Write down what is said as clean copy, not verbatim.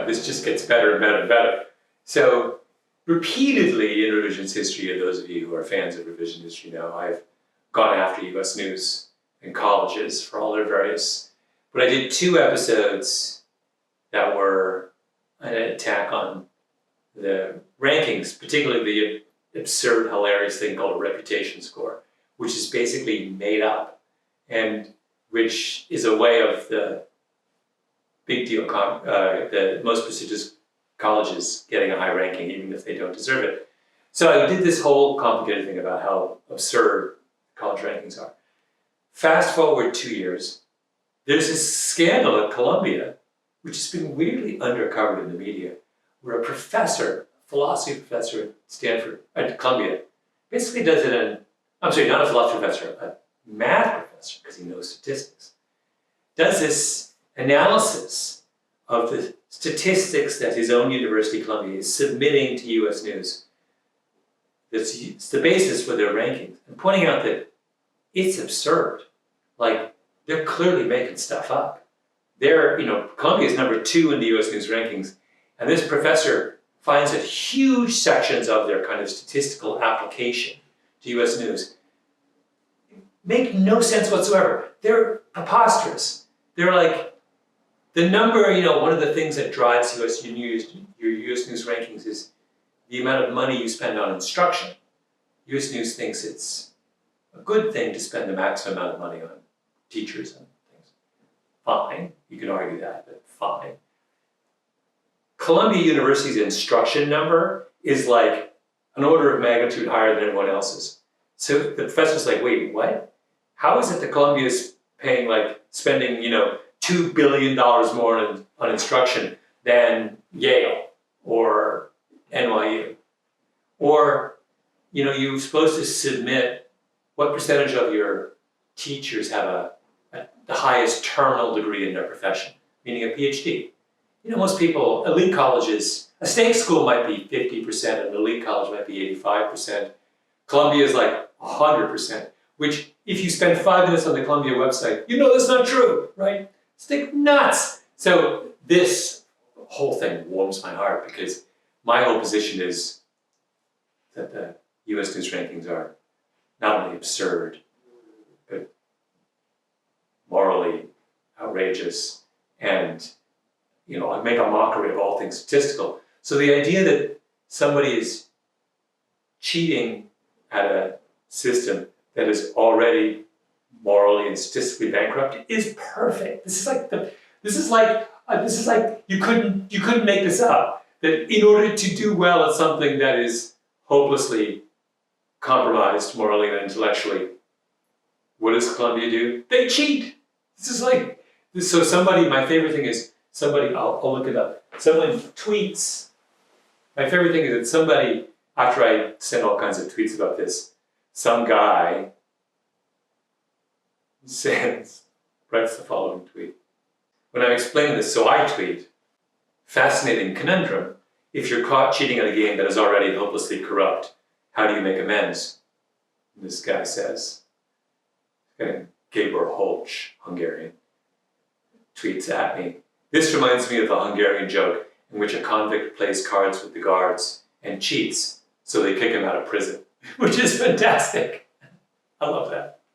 this just gets better and better and better. So repeatedly in revisionist history, and those of you who are fans of revision history know, I've gone after US News and colleges for all their various, but I did 2 episodes that were an attack on the rankings, particularly the absurd, hilarious thing called a reputation score, which is basically made up and which is a way of the big deal, the most prestigious colleges getting a high ranking, even if they don't deserve it. So I did this whole complicated thing about how absurd college rankings are. Fast forward 2 years, there's this scandal at Columbia, which has been weirdly undercovered in the media, where a professor, a philosophy professor at Columbia, basically does it in, I'm sorry, not a philosophy professor, a math professor, because he knows statistics, does this analysis of the statistics that his own university, Columbia, is submitting to US News. It's the basis for their rankings, and pointing out that it's absurd. Like, they're clearly making stuff up. Columbia is number 2 in the US News rankings, and this professor finds that huge sections of their kind of statistical application to US News make no sense whatsoever. They're preposterous. They're like, the number, one of the things that drives your US News rankings is the amount of money you spend on instruction. US News thinks it's a good thing to spend the maximum amount of money on teachers and things. Fine, you can argue that, but fine. Columbia University's instruction number is like an order of magnitude higher than everyone else's. So the professor's like, wait, what? How is it that Columbia is spending, $2 billion more on instruction than Yale or NYU? Or, you're supposed to submit what percentage of your teachers have the highest terminal degree in their profession, meaning a PhD. Most people, elite colleges, a state school might be 50%, an elite college might be 85%. Columbia is like 100%, which if you spend 5 minutes on the Columbia website, that's not true, right? It's like nuts. So this whole thing warms my heart because my whole position is that the US News rankings are not only absurd, but morally outrageous and, make a mockery of all things statistical. So the idea that somebody is cheating at a system that is already morally and statistically bankrupt is perfect. This is like you couldn't make this up. That in order to do well at something that is hopelessly compromised morally and intellectually, what does Columbia do? They cheat. So somebody, my favorite thing is somebody, I'll look it up. Someone tweets. My favorite thing is that somebody, after I send all kinds of tweets about this, some guy writes the following tweet. When I'm explaining this, so I tweet, fascinating conundrum. If you're caught cheating at a game that is already hopelessly corrupt, how do you make amends? And this guy says, Gabor Holch, Hungarian, tweets at me, this reminds me of the Hungarian joke in which a convict plays cards with the guards and cheats, so they kick him out of prison, which is fantastic. I love that.